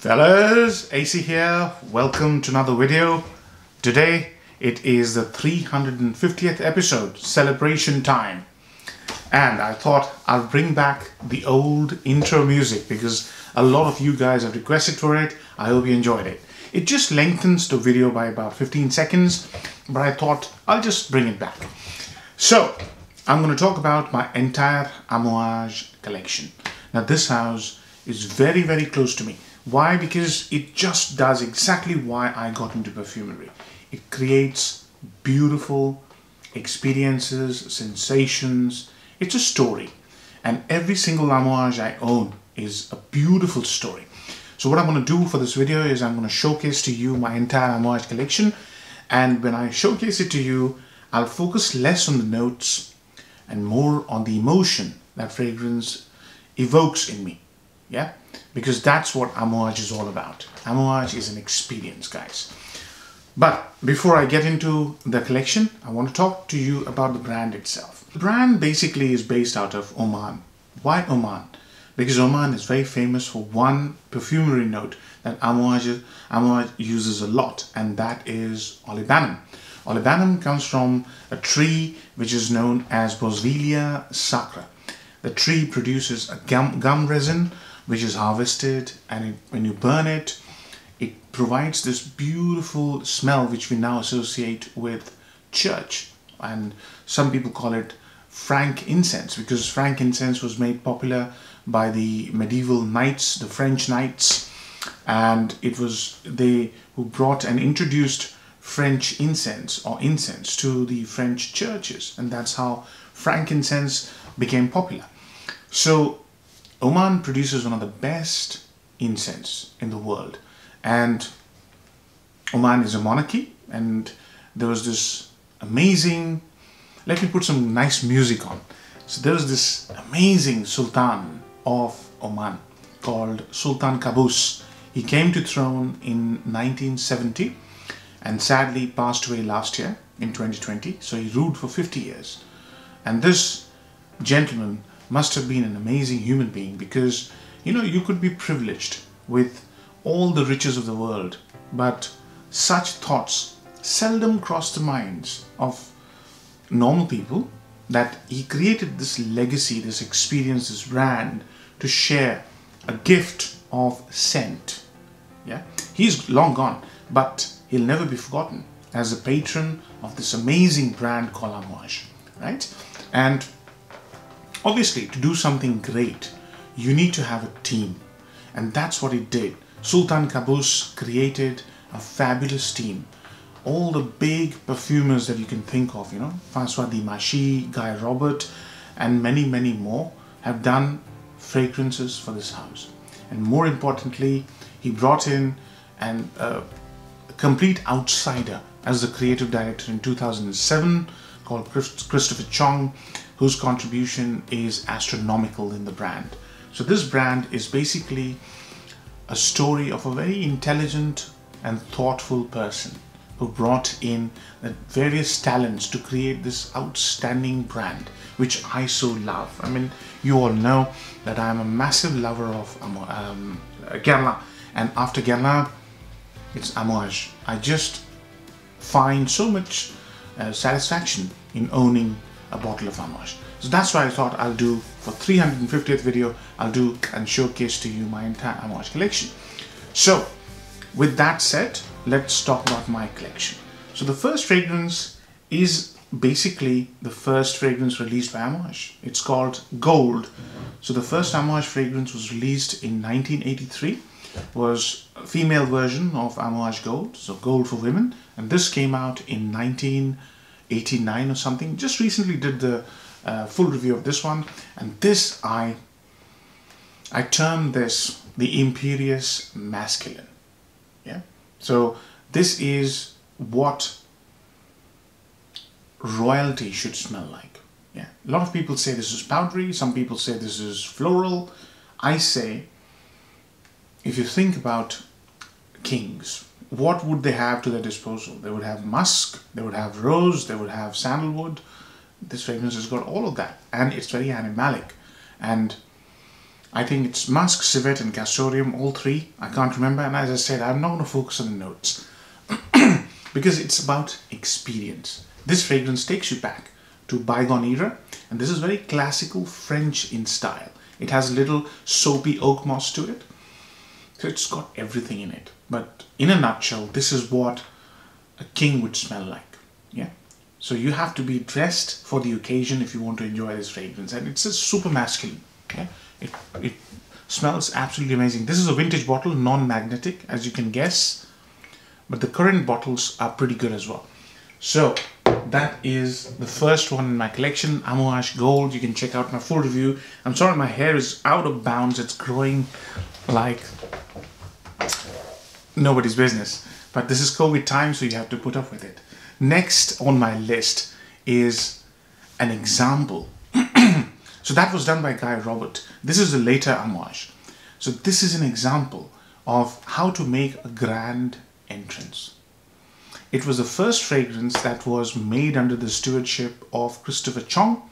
Fellas, AC here. Welcome to another video. Today it is the 350th episode, celebration time. And I thought I'll bring back the old intro music because a lot of you guys have requested for it. I hope you enjoyed it. It just lengthens the video by about 15 seconds, but I thought I'll just bring it back. So, I'm going to talk about my entire Amouage collection. Now this house is very, very close to me. Why? Because it just does exactly why I got into perfumery. It creates beautiful experiences, sensations. It's a story. And every single Amouage I own is a beautiful story. So what I'm going to do for this video is I'm going to showcase to you my entire Amouage collection. And when I showcase it to you, I'll focus less on the notes and more on the emotion that fragrance evokes in me. Yeah? Because that's what Amouage is all about. Amouage is an experience, guys. But before I get into the collection, I want to talk to you about the brand itself. The brand basically is based out of Oman. Why Oman? Because Oman is very famous for one perfumery note that Amouage uses a lot, and that is olibanum. Olibanum comes from a tree which is known as Boswellia sacra. The tree produces a gum resin which is harvested, and when you burn it, it provides this beautiful smell which we now associate with church. And some people call it frankincense because frankincense was made popular by the medieval knights, the French knights, and it was they who brought and introduced French incense or incense to the French churches, and that's how frankincense became popular. So Oman produces one of the best incense in the world, and Oman is a monarchy, and there was this amazing, let me put some nice music on. So there was this amazing Sultan of Oman called Sultan Qaboos. He came to throne in 1970 and sadly passed away last year in 2020. So he ruled for 50 years. And this gentleman must have been an amazing human being because, you know, you could be privileged with all the riches of the world, but such thoughts seldom cross the minds of normal people that he created this legacy, this experience, this brand to share a gift of scent. Yeah, he's long gone, but he'll never be forgotten as a patron of this amazing brand called Amouage, right? And obviously, to do something great, you need to have a team. And that's what he did. Sultan Qaboos created a fabulous team. All the big perfumers that you can think of, you know, François Dimashi, Guy Robert, and many, many more have done fragrances for this house. And more importantly, he brought in a complete outsider as the creative director in 2007 called Christopher Chong, whose contribution is astronomical in the brand. So this brand is basically a story of a very intelligent and thoughtful person who brought in the various talents to create this outstanding brand, which I so love. I mean, you all know that I am a massive lover of Guerlain, and after Guerlain, it's Amouage. I just find so much satisfaction in owning a bottle of Amouage. So that's why I thought I'll do, for 350th video, I'll do and showcase to you my entire Amouage collection. So with that said, let's talk about my collection. So the first fragrance is basically the first fragrance released by Amouage. It's called Gold. So the first Amouage fragrance was released in 1983, was a female version of Amouage Gold, so Gold for women, and this came out in 1989 or something. Just recently did the full review of this one, and this I term this the imperious masculine. Yeah, so this is what royalty should smell like. Yeah, a lot of people say this is powdery, some people say this is floral. I say, if you think about kings, what would they have to their disposal? They would have musk, they would have rose, they would have sandalwood. This fragrance has got all of that, and it's very animalic. And I think it's musk, civet and castoreum, all three. I can't remember, and as I said, I'm not going to focus on the notes because it's about experience. This fragrance takes you back to bygone era, and this is very classical French in style. It has a little soapy oak moss to it, so it's got everything in it. But in a nutshell, this is what a king would smell like. Yeah. So you have to be dressed for the occasion if you want to enjoy this fragrance, and it's a super masculine. Yeah. It smells absolutely amazing. This is a vintage bottle, non-magnetic, as you can guess, but the current bottles are pretty good as well. So that is the first one in my collection, Amouage Gold. You can check out my full review. I'm sorry, my hair is out of bounds. It's growing like nobody's business, but this is COVID time, so you have to put up with it. Next on my list is an example. So that was done by Guy Robert. This is a later Amouage. So this is an example of how to make a grand entrance. It was the first fragrance that was made under the stewardship of Christopher Chong,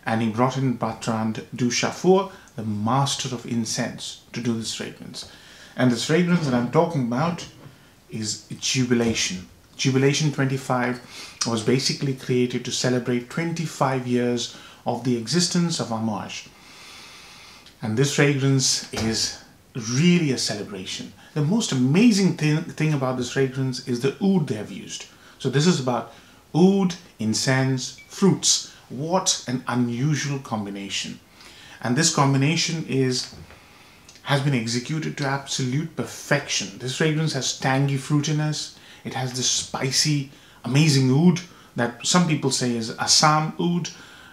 and he brought in Bertrand Duchaufour, the master of incense, to do this fragrance. And this fragrance that I'm talking about is Jubilation. Jubilation 25 was basically created to celebrate 25 years of the existence of Amouage. And this fragrance is really a celebration. The most amazing thing about this fragrance is the oud they have used. So this is about oud, incense, fruits. What an unusual combination. And this combination has been executed to absolute perfection. This fragrance has tangy fruitiness. It has this spicy, amazing oud that some people say is Assam oud,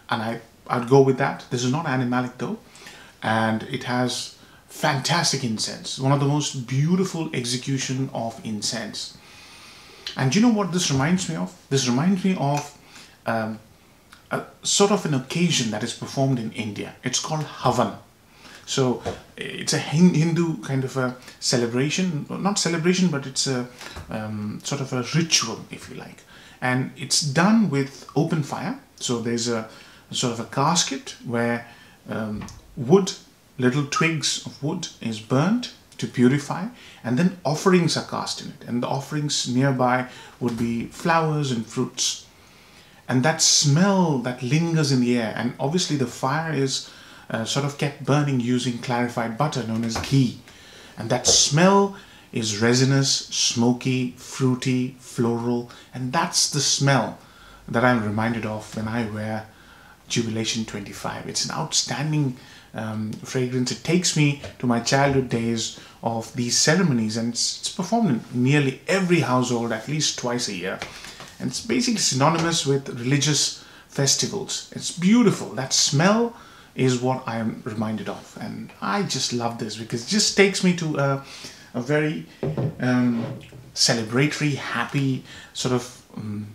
and I'd go with that. This is not animalic though, and it has fantastic incense. One of the most beautiful execution of incense. And you know what this reminds me of? This reminds me of a sort of an occasion that is performed in India. It's called Havan. So it's a Hindu kind of a celebration, not celebration, but it's a sort of a ritual, if you like. And it's done with open fire. So there's a sort of a casket where wood, little twigs of wood is burnt to purify, and then offerings are cast in it. And the offerings nearby would be flowers and fruits. And that smell that lingers in the air, and obviously the fire is sort of kept burning using clarified butter known as ghee. And that smell is resinous, smoky, fruity, floral, and that's the smell that I'm reminded of when I wear Jubilation 25. It's an outstanding fragrance. It takes me to my childhood days of these ceremonies, and it's performed in nearly every household at least twice a year. And it's basically synonymous with religious festivals. It's beautiful. That smell is what I am reminded of, and I just love this because it just takes me to a very celebratory, happy, sort of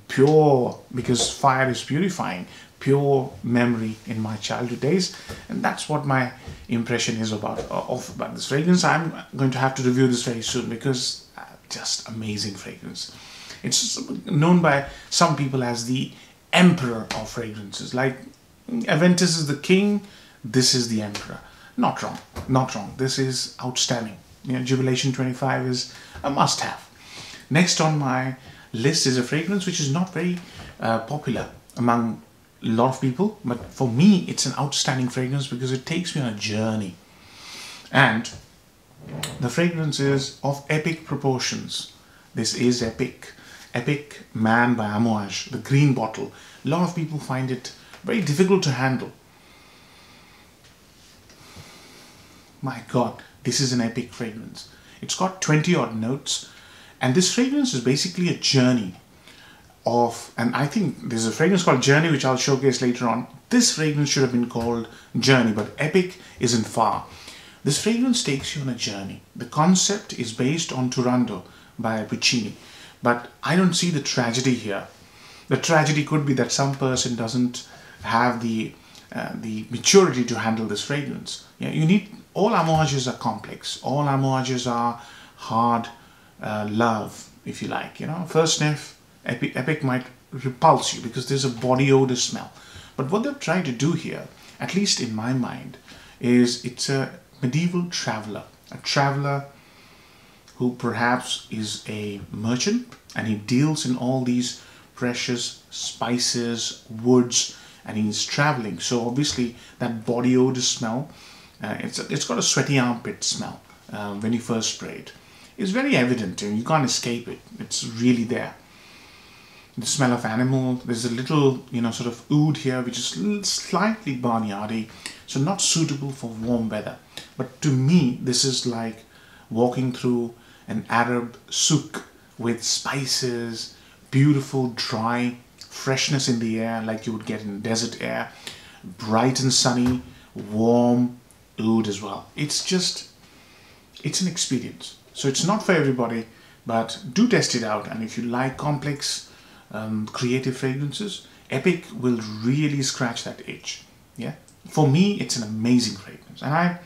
pure, because fire is purifying, pure memory in my childhood days. And that's what my impression is about this fragrance. I'm going to have to review this very soon because just amazing fragrance. It's known by some people as the emperor of fragrances. Like Aventus is the king, this is the emperor. Not wrong, not wrong. This is outstanding. You know, Jubilation 25 is a must-have. Next on my list is a fragrance which is not very popular among a lot of people, but for me it's an outstanding fragrance because it takes me on a journey. And the fragrance is of epic proportions. This is epic. Epic Man by Amouage, the green bottle. A lot of people find it very difficult to handle. My God, this is an epic fragrance. It's got 20 odd notes, and this fragrance is basically a journey of, and I think there's a fragrance called Journey which I'll showcase later on. This fragrance should have been called Journey, but epic isn't far. This fragrance takes you on a journey. The concept is based on Turando by Puccini. But I don't see the tragedy here. The tragedy could be that some person doesn't have the maturity to handle this fragrance. Yeah, you need, all Amouages are complex. All Amouages are hard love, if you like. You know, first sniff, epic might repulse you because there's a body odor smell. But what they've tried to do here, at least in my mind, is it's a medieval traveler, a traveler who perhaps is a merchant, and he deals in all these precious spices, woods, and he's traveling. So obviously that body odor smell, it's got a sweaty armpit smell when you first spray it. It's very evident and you can't escape it. It's really there. The smell of animal, there's a little, sort of oud here which is slightly barnyardy, so not suitable for warm weather. But to me, this is like walking through an Arab souk with spices, beautiful dry freshness in the air like you would get in desert air, bright and sunny, warm oud as well. It's an experience. So it's not for everybody, but do test it out. And if you like complex, creative fragrances, Epic will really scratch that itch. Yeah, for me, it's an amazing fragrance, and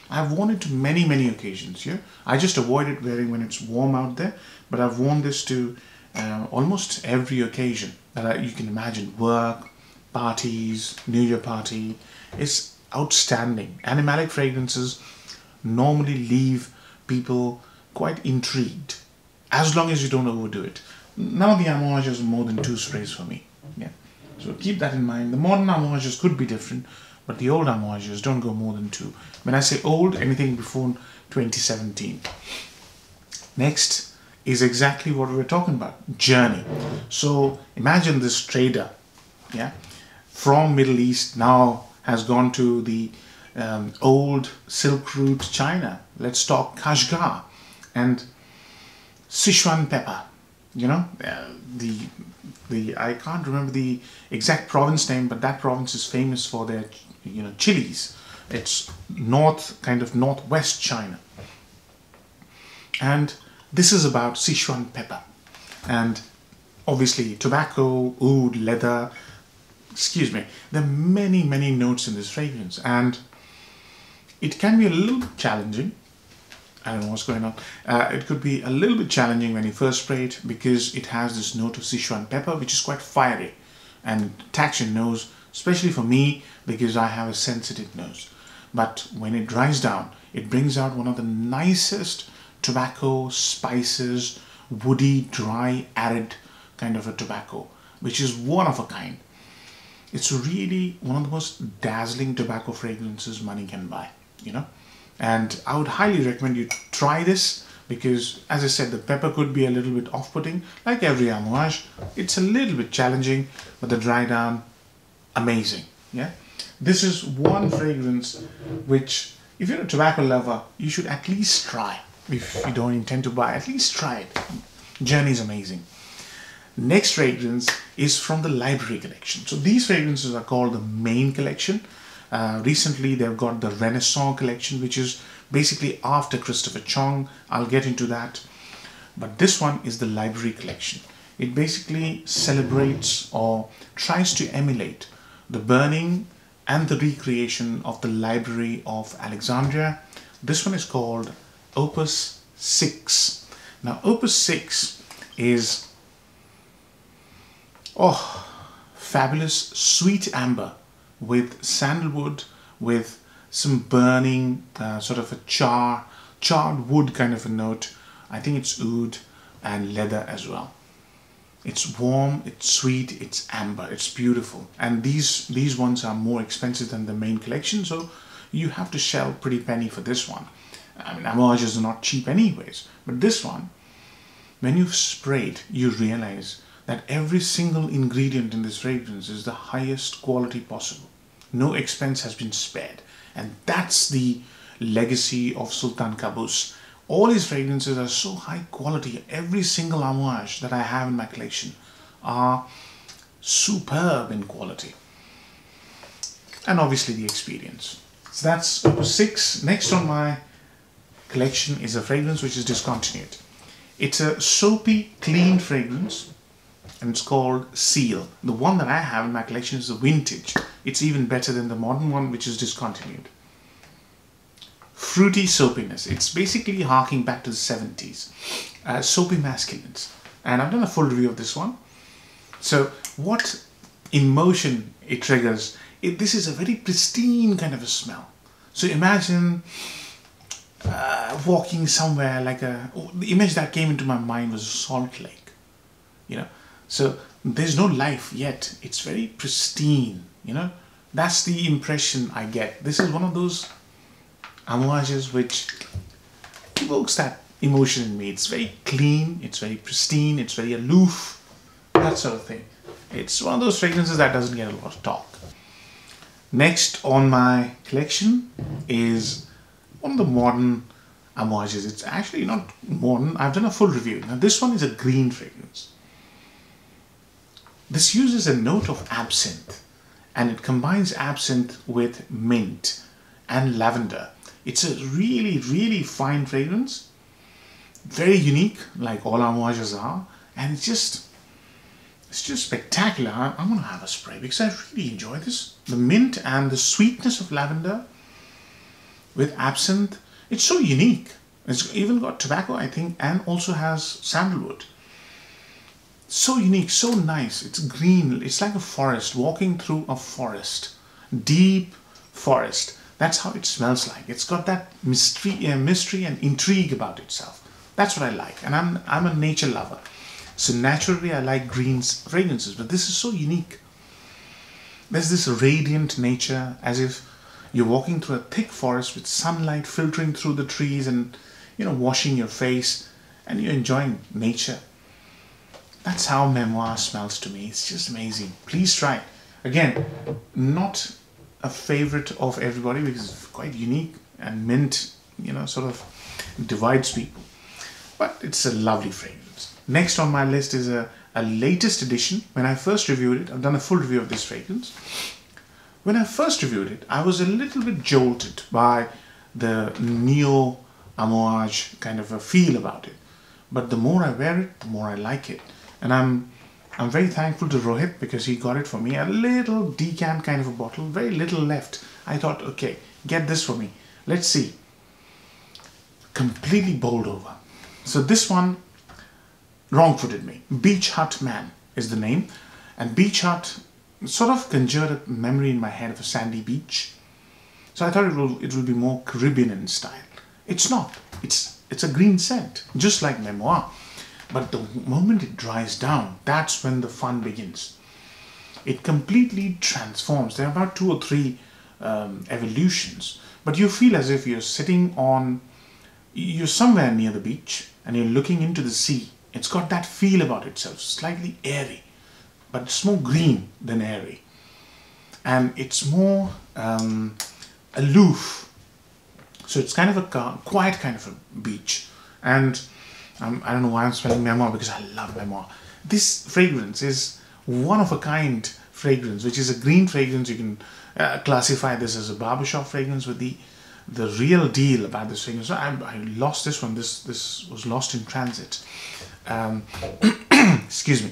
I've worn it to many occasions. Yeah, I just avoid it wearing when it's warm out there, but I've worn this to almost every occasion that you can imagine: work, parties, New Year party. It's outstanding. Animalic fragrances normally leave people quite intrigued, as long as you don't overdo it. None of the Amouages are more than 2 sprays for me. Yeah, so keep that in mind. The modern Amouages could be different, but the old Amouages don't go more than 2. When I say old, anything before 2017. Next is exactly what we're talking about: journey. So imagine this trader, yeah, from Middle East now has gone to the old Silk Route China. Let's talk Kashgar and Sichuan pepper. I can't remember the exact province name, but that province is famous for their chilies. It's northwest China, and this is about Sichuan pepper, and obviously tobacco, oud, leather. Excuse me. There are many notes in this fragrance, and it can be a little challenging. I don't know what's going on. It could be a little bit challenging when you first spray it, because it has this note of Sichuan pepper, which is quite fiery and attacks your nose, especially for me because I have a sensitive nose. But when it dries down, it brings out one of the nicest tobacco, spices, woody, dry, arid kind of a tobacco, which is one of a kind. It's really one of the most dazzling tobacco fragrances money can buy, And I would highly recommend you try this, because, as I said, the pepper could be a little bit off-putting, like every Amouage. It's a little bit challenging, but the dry down, amazing. Yeah, this is one fragrance which, if you're a tobacco lover, you should at least try. If you don't intend to buy, at least try it. Journey is amazing. Next fragrance is from the Library Collection. So these fragrances are called the main collection. Recently they've got the Renaissance collection, which is basically after Christopher Chong. I'll get into that. But this one is the Library Collection. It basically celebrates or tries to emulate the burning and the recreation of the Library of Alexandria. This one is called Opus 6. Now Opus 6 is fabulous sweet amber with sandalwood, with some burning, sort of a charred wood kind of a note. I think it's oud and leather as well. It's warm, it's sweet, it's amber, it's beautiful. And these ones are more expensive than the main collection, so you have to shell pretty penny for this one. I mean, Amouages are not cheap anyways, but this one, when you've sprayed, you realize that every single ingredient in this fragrance is the highest quality possible. No expense has been spared, and that's the legacy of Sultan Qaboos. All his fragrances are so high quality. Every single Amouage that I have in my collection are superb in quality, and obviously the experience. So that's Opus 6. Next on my collection is a fragrance which is discontinued. It's a soapy, clean fragrance, and it's called Seal. The one that I have in my collection is the vintage. It's even better than the modern one, which is discontinued. Fruity soapiness. It's basically harking back to the 70s. Soapy masculines. And I've done a full review of this one. So what emotion it triggers, this is a very pristine kind of a smell. So imagine walking somewhere like the image that came into my mind was a salt lake, you know. So there's no life yet. It's very pristine, you know. That's the impression I get. This is one of those amouages which evokes that emotion in me. It's very clean, it's very pristine, it's very aloof, that sort of thing. It's one of those fragrances that doesn't get a lot of talk. Next on my collection is one of the modern amouages. It's actually not modern. I've done a full review. Now this one is a green fragrance. This uses a note of absinthe, and it combines absinthe with mint and lavender. It's a really, really fine fragrance. Very unique, like all amouages are, and it's just spectacular. I'm gonna have a spray because I really enjoy this. The mint and the sweetness of lavender with absinthe, it's so unique. It's even got tobacco, I think, and also has sandalwood. So unique, so nice. It's green. It's like a forest, walking through a forest, deep forest. That's how it smells like. It's got that mystery and intrigue about itself. That's what I like, and I'm a nature lover. So naturally, I like green fragrances, but this is so unique. There's this radiant nature, as if you're walking through a thick forest with sunlight filtering through the trees and, you know, washing your face, and you're enjoying nature. That's how Memoir smells to me. It's just amazing. Please try it. Again, not a favorite of everybody because it's quite unique, and mint, you know, sort of divides people. But it's a lovely fragrance. Next on my list is a latest edition. When I first reviewed it, I've done a full review of this fragrance. When I first reviewed it, I was a little bit jolted by the neo Amouage kind of a feel about it. But the more I wear it, the more I like it. And I'm very thankful to Rohit because he got it for me. A little decant kind of a bottle, very little left. I thought, okay, get this for me. Let's see. Completely bowled over. So this one wrong-footed me. Beach Hut Man is the name. And Beach Hut sort of conjured a memory in my head of a sandy beach. So I thought it will be more Caribbean in style. It's not. It's a green scent, just like Memoir. But the moment it dries down, that's when the fun begins. It completely transforms. There are about 2 or 3 evolutions. But you feel as if you're you're somewhere near the beach and you're looking into the sea. It's got that feel about itself, slightly airy, but it's more green than airy. And it's more aloof. So it's kind of a quiet kind of a beach. And I don't know why I'm smelling Memoir because I love Memoir. This fragrance is one of a kind fragrance, which is a green fragrance. You can classify this as a barbershop fragrance, with the real deal about this fragrance. So I lost this one. This was lost in transit. Excuse me.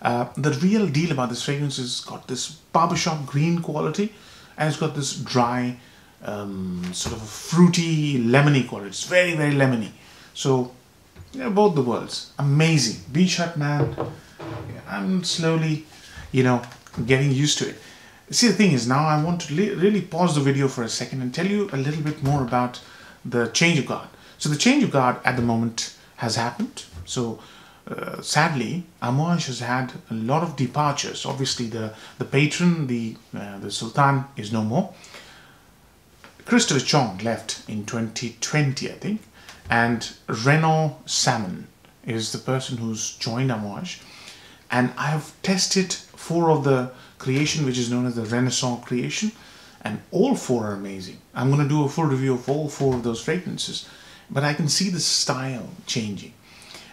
The real deal about this fragrance is got this barbershop green quality, and it's got this dry, sort of a fruity, lemony quality. It's very, very lemony. So, yeah, both the worlds. Amazing. Beach Hut Man. I'm slowly, you know, getting used to it. See, the thing is, now I want to really pause the video for a second and tell you a little bit more about the change of guard. So the change of guard at the moment has happened. So sadly, Amouage has had a lot of departures. Obviously, the patron, the Sultan, is no more. Christopher Chong left in 2020, I think, and Renaud Salmon is the person who's joined Amouage. And I have tested 4 of the creation, which is known as the Renaissance creation, and all 4 are amazing. I'm going to do a full review of all 4 of those fragrances, but I can see the style changing.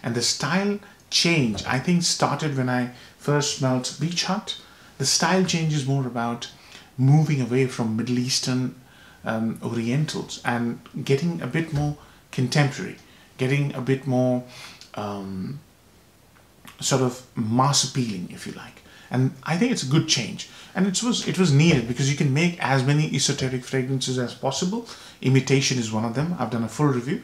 And the style change, I think, started when I first smelled Beach Hut. The style change is more about moving away from Middle Eastern Orientals and getting a bit more contemporary, getting a bit more sort of mass appealing, if you like. And I think it's a good change, and it was needed because you can make as many esoteric fragrances as possible. Imitation is one of them. I've done a full review.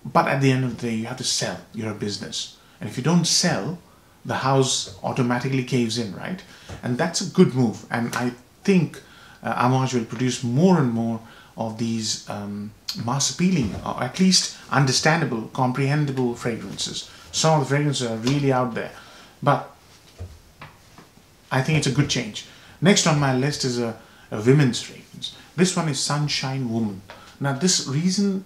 But at the end of the day, you have to sell. You're a business, and if you don't sell, the house automatically caves in, right? And that's a good move. And I think Amouage will produce more and more of these mass appealing, or at least understandable, comprehensible fragrances. Some of the fragrances are really out there, but I think it's a good change. Next on my list is a women's fragrance. This one is Sunshine Woman. Now this reason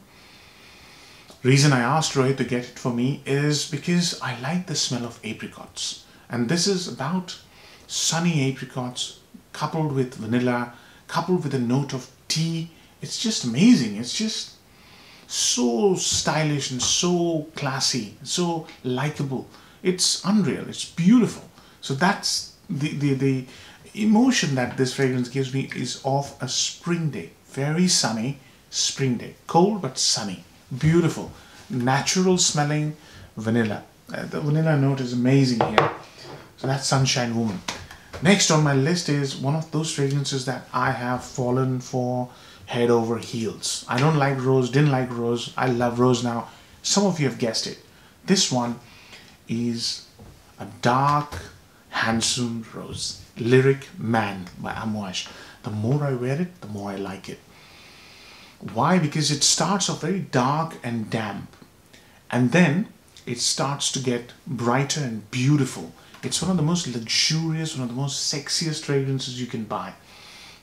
I asked Rohit to get it for me is because I like the smell of apricots. And this is about sunny apricots coupled with vanilla, coupled with a note of tea. It's just amazing. It's just so stylish and so classy, so likable. It's unreal. It's beautiful. So that's the emotion that this fragrance gives me is of a spring day. Very sunny spring day. Cold but sunny. Beautiful. Natural smelling vanilla. The vanilla note is amazing here. So that's Sunshine Woman. Next on my list is one of those fragrances that I have fallen for head over heels. I don't like rose, didn't like rose. I love rose now. Some of you have guessed it. This one is a dark, handsome rose. Lyric Man by Amouage. The more I wear it, the more I like it. Why? Because it starts off very dark and damp, and then it starts to get brighter and beautiful. It's one of the most luxurious, one of the most sexiest fragrances you can buy,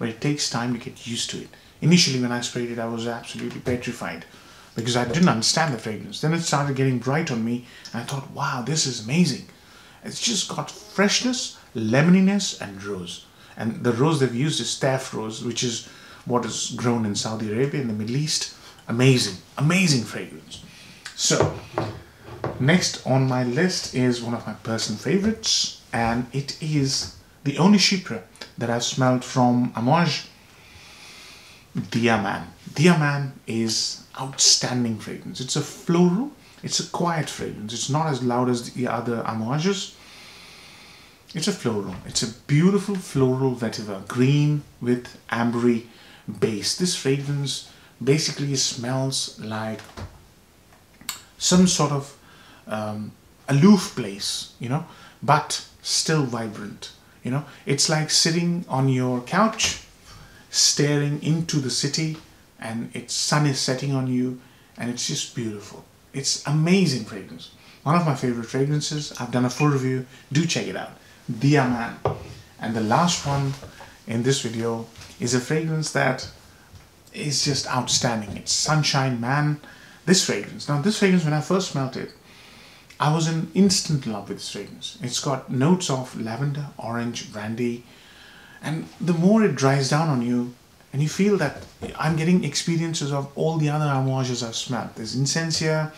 but it takes time to get used to it. Initially when I sprayed it, I was absolutely petrified because I didn't understand the fragrance. Then it started getting bright on me and I thought, wow, this is amazing. It's just got freshness, lemoniness and rose. And the rose they've used is Taff rose, which is what is grown in Saudi Arabia, in the Middle East. Amazing, amazing fragrance. So next on my list is one of my personal favorites, and it is the only chypre that I've smelled from Amouage, Diaman. Diaman is outstanding fragrance. It's a floral, it's a quiet fragrance. It's not as loud as the other Amouages. It's a floral. It's a beautiful floral vetiver, green with ambery base. This fragrance basically smells like some sort of aloof place, you know, but still vibrant. You know, it's like sitting on your couch, staring into the city, and its sun is setting on you, and it's just beautiful. It's amazing fragrance. One of my favorite fragrances. I've done a full review. Do check it out. Diaman. And the last one in this video is a fragrance that is just outstanding. It's Sunshine Man. This fragrance. Now this fragrance, when I first smelled it, I was in instant love with this fragrance. It's got notes of lavender, orange, brandy, and the more it dries down on you and you feel that I'm getting experiences of all the other Amouages I've smelled. There's incense here,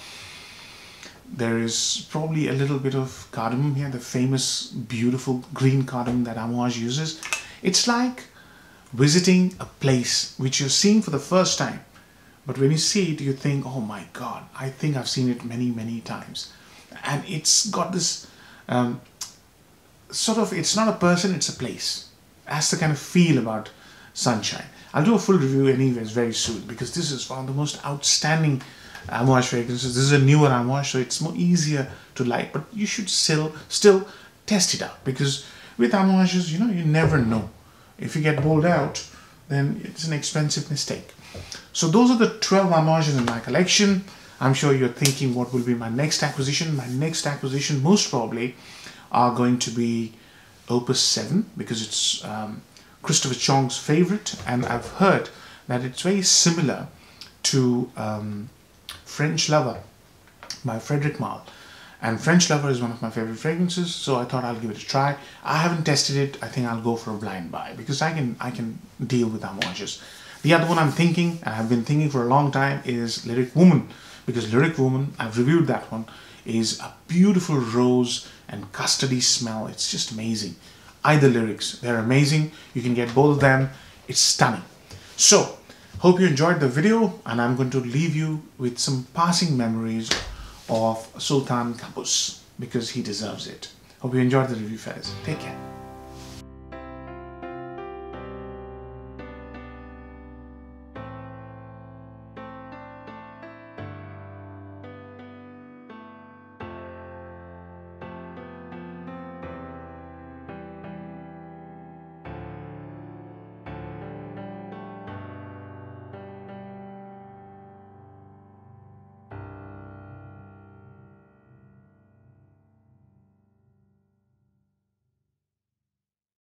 there is probably a little bit of cardamom here, the famous beautiful green cardamom that Amouage uses. It's like visiting a place which you're seeing for the first time, but when you see it you think, oh my god, I think I've seen it many times. And it's got this sort of, it's not a person, it's a place. That's the kind of feel about Sunshine. I'll do a full review anyways very soon, because this is one of the most outstanding Amouage fragrances. This is a newer Amouage, so it's more easier to like, but you should still test it out, because with Amouages, you know, you never know. If you get bowled out, then it's an expensive mistake. So those are the 12 Amouages in my collection. I'm sure you're thinking, what will be my next acquisition? My next acquisition most probably are going to be Opus 7, because it's Christopher Chong's favorite, and I've heard that it's very similar to French Lover by Frederic Malle. And French Lover is one of my favorite fragrances, so I thought I'll give it a try. I haven't tested it. I think I'll go for a blind buy, because I can deal with Amouages. The other one I'm thinking, and I've been thinking for a long time, is Lyric Woman, because Lyric Woman, I've reviewed that one, is a beautiful rose and custardy smell. It's just amazing. Either lyrics, they're amazing. You can get both of them. It's stunning. So, hope you enjoyed the video, and I'm going to leave you with some passing memories of Sultan Qaboos, because he deserves it. Hope you enjoyed the review, fellas. Take care.